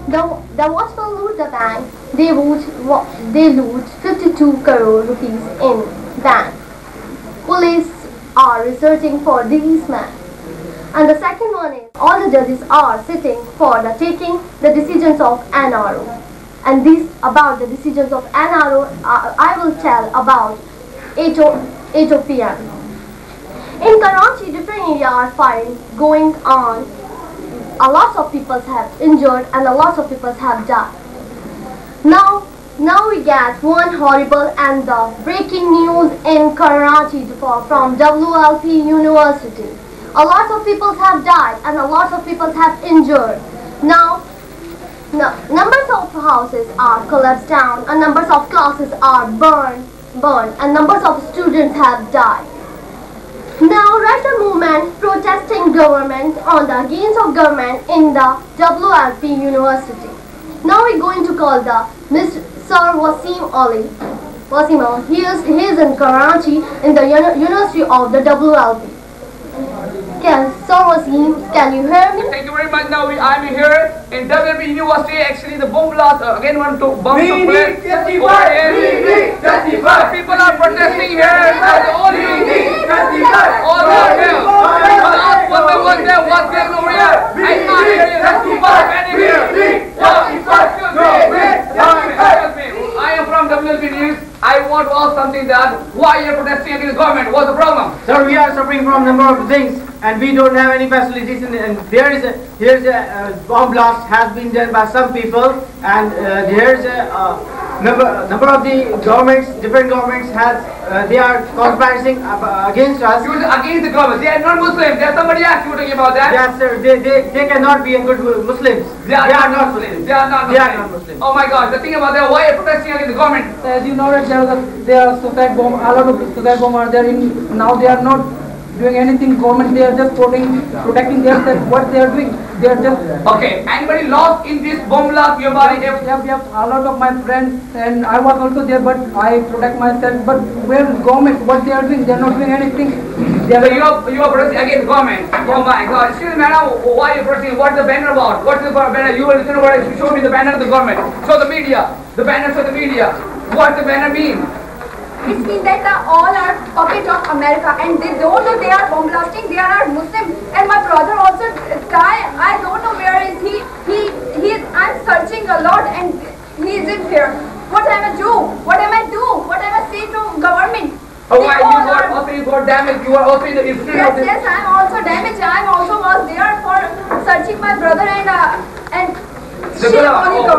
The watchmen loot the bank. They loot 52 crore rupees in bank. Police are researching for these men. And the second one is all the judges are sitting for taking the decisions of NRO. And this about the decisions of NRO I will tell about 8 p.m. In Karachi, different areas are fighting going on. A lot of people have injured and a lot of people have died. Now we get one horrible and the breaking news in Karachi from WLP University. A lot of people have died and a lot of people have injured. Now, numbers of houses are collapsed down and numbers of classes are burned and numbers of students have died. Now, writer movement protesting government on the against of government in the WLP University. Now we're going to call the Sir WASEEM Ali. WASEEM, he is in Karachi in the University of the WLP. Sir WASEEM, can you hear me? Thank you very much. Now I'm here in WLP University. Actually, the bomb blast again want to bomb the place. People are protesting here. All of them. What's there over here? I can't hear you. I am from WLP News. I want to ask something that why you are protesting against the government? What's the problem? Sir, we are suffering from a number of things and we don't have any facilities and here's a bomb blast has been done by some people and here's a number of the governments, different governments they are conspiring against us. Against the government. They are not Muslims. There's somebody else shooting about that. Yes sir, they cannot be a good Muslims. They are not Muslims. They are not Muslims. Oh my God, the thing about that, why are you protesting against the government? As you know that there are suicide bomb, a lot of suicide bomb are there now they are not doing anything government, they are just protecting themselves. What they are doing, they are just... Okay, anybody lost in this bomb blast? Your body? Yep, a lot of my friends and I was also there but I protect myself. But where government, what they are doing, they are not doing anything. So you are protesting against the government? Yes. Oh my God, excuse me madam, why are you protesting? What's the banner about? What's the banner? You will show me the banner of the government. Show the media, the banner for the media. What the banner mean? It means that all are puppets of America and they don't know they are bomb blasting, they are Muslim. And my brother also died. I don't know where is he. I'm searching a lot and he isn't here. What am I do? What am I do? What am I say to government? Oh, why you got damaged? You are also in the history of this. Yes, I am also damaged. I also was there for searching my brother and oh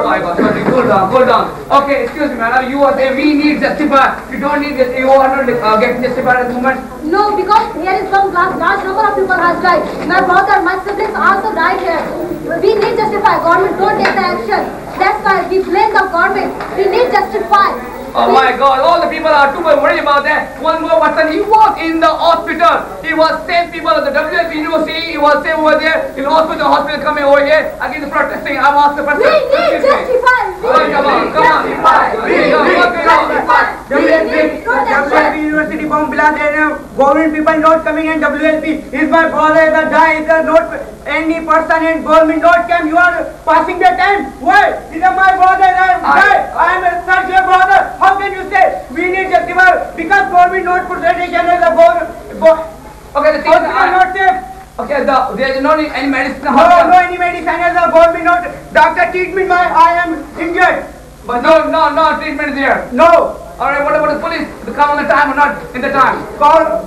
my God, sorry, cool down. Okay, excuse me madam, you are saying we need justify. You don't need this, you are not getting justified at the moment? No, because here is some large number of people has died. My brother, my siblings also died here. We need justify. Government don't take the action. That's why we blame the government. We need justify. Oh my God, all the people are too worried about that. One more person, he was in the hospital. He was same people at the WLP University. He was same over there in the hospital coming over here against the protesting. I'm asking the person. We need justify. Come on. WLP University bomb blast and government people not coming in WLP. Is my brother the guy? Is there not any person in government not come? You are passing the time. Why? Is my brother? I am a such a brother. How can you say we need justify because government not protection as a government? Okay, the thing is not safe. Okay, there is no any medicine. No any medicine as a government not doctor treatment. I am injured. But no treatment there. No. Alright, what about the police? They come on the time or not in the time?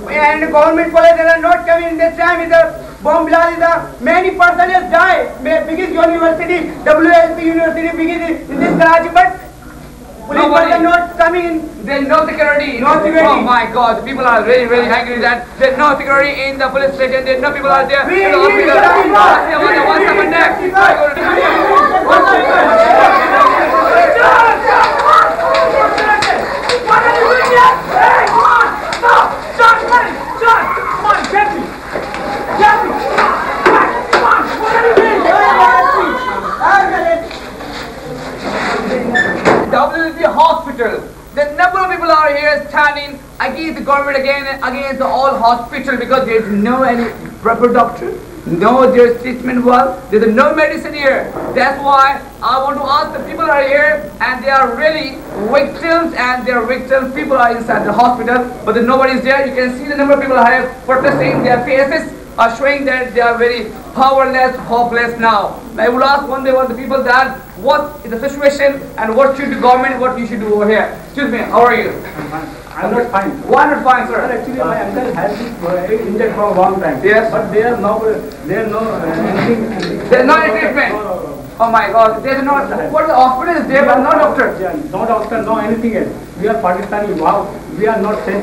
And government police are not coming in this time. The bomb blast is many persons has died. Biggest university, WLP University, biggest in this Karachi, but police are not coming in. There's no security. No security. Oh my God, the people are really angry that there's no security in the police station. There's no people out there. What's happened next? What are you doing here? Hey, come on! Stop! John, come on, get me! Come on! What are you doing? WLP hospital. The number of people are here standing against the government against all hospital because there is no any proper doctor. No, there's treatment well. There's no medicine here. That's why I want to ask the people are here and they are really victims and they are victims. People are inside the hospital, but then nobody is there. You can see the number of people are here protesting. Their faces are showing that they are very powerless, hopeless now. I would ask one day one of the people that what is the situation and what should the government, what you should do over here. Excuse me, how are you? I'm not fine. Why not fine, sir? Actually, my uncle has been injured for a long time. Yes. But there are no anything. There's no treatment. Oh my God, there's no. What the hospital is there, but no doctor. Yeah, no doctor, no anything else. We are Pakistani. Wow, we are not safe.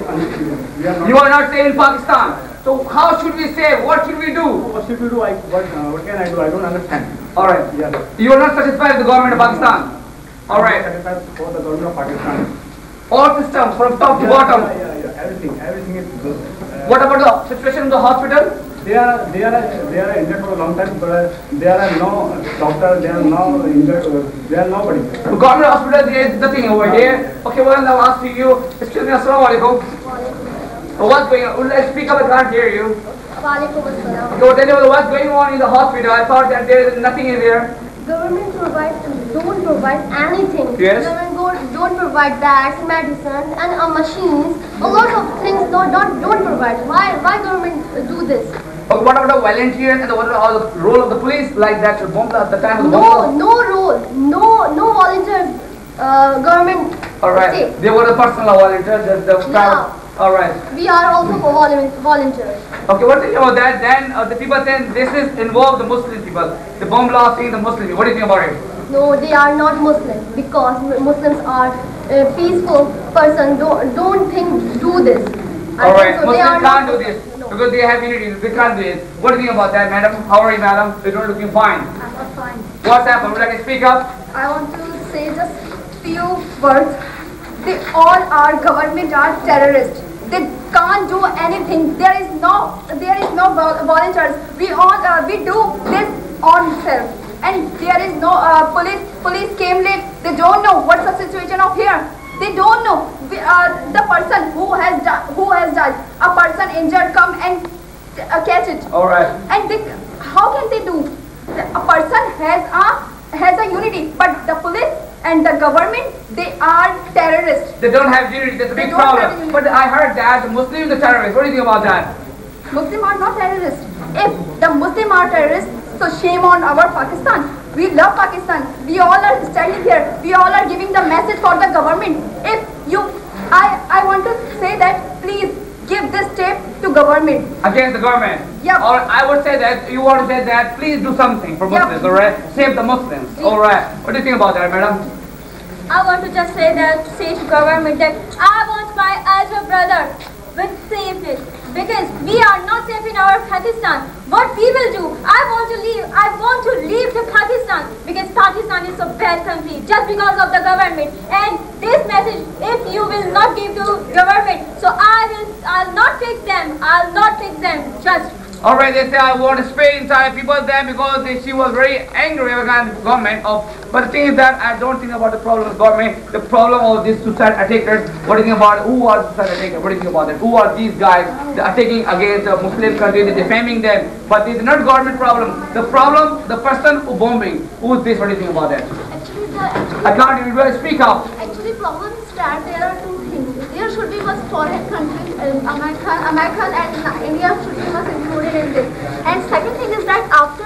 You are not safe in Pakistan. So how should we save? What should we do? What should we do? What can I do? I don't understand. All right. Yeah. You are not satisfied with the government of Pakistan. All right. Satisfied for the government of Pakistan. All systems from top to bottom. Yeah. Everything is good. What about the situation in the hospital? They are injured for a long time, but there are no doctor, there are no injured, there are nobody. The government hospital, there is nothing over here. Okay, well, now I'll ask you. Excuse me, assalamu alaikum. What's going on? Would I speak up? I can't hear you. Walaikum assalam. Okay, well, tell me what's going on in the hospital. I thought that there is nothing in there. Government don't provide anything. Yes. Government don't provide bags, medicine, and machines. A lot of things don't provide. Why government do this? Okay, what about the volunteers and what about the role of the police like that? Bomb at the time of the bomb? No role, no volunteer. Government. All right. Say. They were the personal volunteers. The Yeah. All right. We are also volunteers. Okay, what do you think about that? Then the people saying this is involved the Muslim people. The bomb blasting the Muslim. What do you think about it? No, they are not Muslim because Muslims are peaceful person. Don't think do this. All right. So Muslims can't do this No. because they have unity. They can't do it. What do you think about that, madam? How are you, madam? You're not looking fine. I'm not fine. What's happened? Would you like to speak up? I want to say just few words. They all are government are terrorists. They can't do anything. There is no volunteers. We do this on self. And there is no police came late. They don't know what's the situation of here. They don't know the person who has died. A person injured come and catch it. All right. And how can they do? A person has a unity, but the police and the government, they are terrorists. They don't have unity. That's a big They don't have problem. unity. But I heard that the Muslims are terrorists. What do you think about that? Muslims are not terrorists. If the Muslims are terrorists, so shame on our Pakistan. We love Pakistan. We all are standing here. We all are giving the message for the government. If you, I want to say that please give this step to government. Against the government? Yep. Or I would say that you want to say that please do something for Yep. Muslims, all right? Save the Muslims, all right? What do you think about that, madam? I want to just say to government that I want my elder brother with safeness because we are not safe in our Pakistan. What we will do? I want to leave to Pakistan because Pakistan is a bad country just because of the government. And this message, if you will not give to government, so I'll not take them. I'll not take them. Just. All right, they say I want to spray entire people there because she was very angry against the government. But the thing is that I don't think about the problem of government, the problem of these suicide attackers. What do you think about who are the suicide attackers? What do you think about that? Who are these guys that are attacking against the Muslim country, they're defaming them? But it's not government problem. The problem, the person who bombing. Who is this? What do you think about that? I can't even speak up. Actually, problem start. There are two things. There should be was foreign countries, America and India should be was included in this. And second thing is that after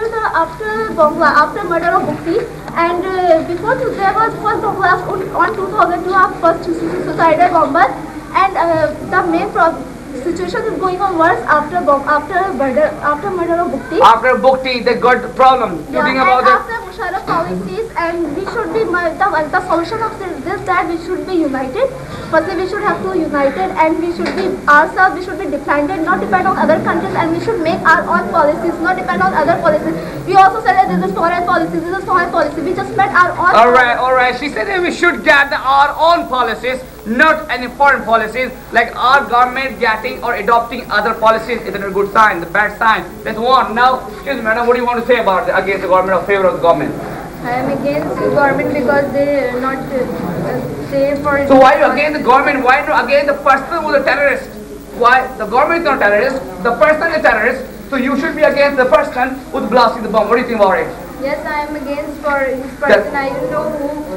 murder of Bukti and before there was first bomb blast on 2002 of first suicidal bomber, and the main situation is going on worse after murder of Bukti. After Bukti, they got the problem. You think about that? After Musharraf policies, and we should be the solution of this that we should be united. Firstly, we should have to united, and we should be ourselves. We should be defended, not depend on other countries, and we should make our own policies, not depend on other policies. We also said that this is foreign policy. This is foreign policy. We just met our own. All right. She said that we should get our own policies, not any foreign policies. Like our government getting or adopting other policies isn't a good sign. The bad sign. That's one. Now, excuse me, madam. What do you want to say about against the government or favor of the government? I am against the government because they are not safe for. So why are you against the government? Why not against the person who is a terrorist? Why the government is not terrorist? The person is a terrorist. So you should be against the person who's blasting the bomb. What do you think about it? Yes, I am against for his person. I don't know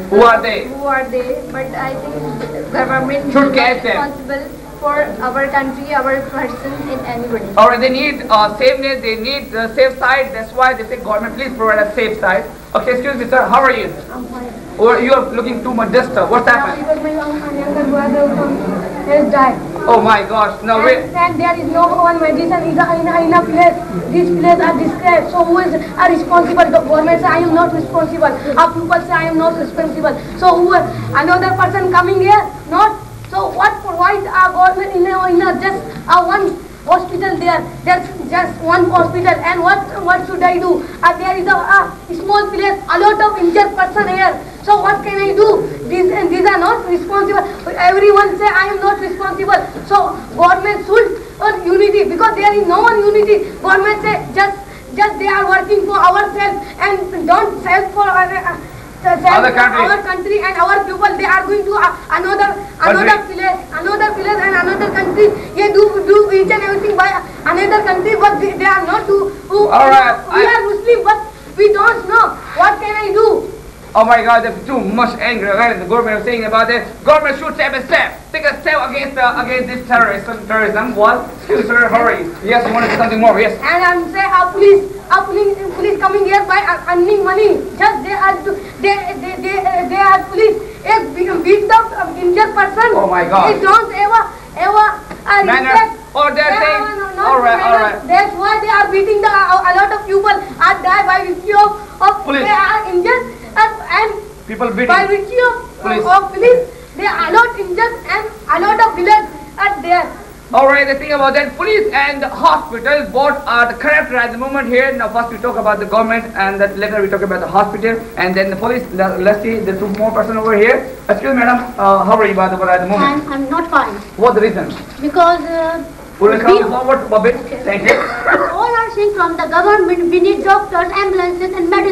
Who are they? Who are they? But I think government Should is catch them. responsible for our country, our person, in anybody. Alright, they need safeness, they need the safe side. That's why they say government, please provide a safe side. Okay, excuse me, sir. How are you? I'm fine. Or you are looking too much disturbed. What's happened? Because my younger brother has died. Oh my gosh. Now wait. And there is no one medicine in a place. This place are described. So who is responsible? The government say I am not responsible. Our people say I am not responsible. So who another person coming here? Not. So what provides our government in a just one hospital there? There's just one hospital, and what should I do? There is a small place, a lot of injured person here. So what can I do? These are not responsible. Everyone say I am not responsible. So government should unity, because there is no one unity. Government say just they are working for ourselves and don't help for Other countries. our country and our people. They are going to another place and another country. They do each and everything by another country, but they are not do. Alright, We are Muslim, but we don't know. What can I do? Oh my God, there's too much anger regarding the government saying about it. Government should take a step against this terrorism. What? Excuse me, sir, how are you? Yes, you want to say something more? Yes. And I'm saying police coming here by earning money. Just they are police. Beat the injured person. Oh my God. They don't ever respect. Or they're saying, alright. That's why they are beating a lot of people are die by virtue of Police. They are injured and People beating. by virtue Police. of police. They are a lot injured and a lot of village are there. Alright, the thing about that, police and hospitals both are the corrupt at the moment here. Now first we talk about the government, and then later we talk about the hospital, and then the police. Let's see the two more person over here. Excuse me, madam, how are you by the at the moment? I'm not fine What's the reason? because Will you come forward a bit? Thank you. all are saying from the government we need doctors, ambulances and medicine.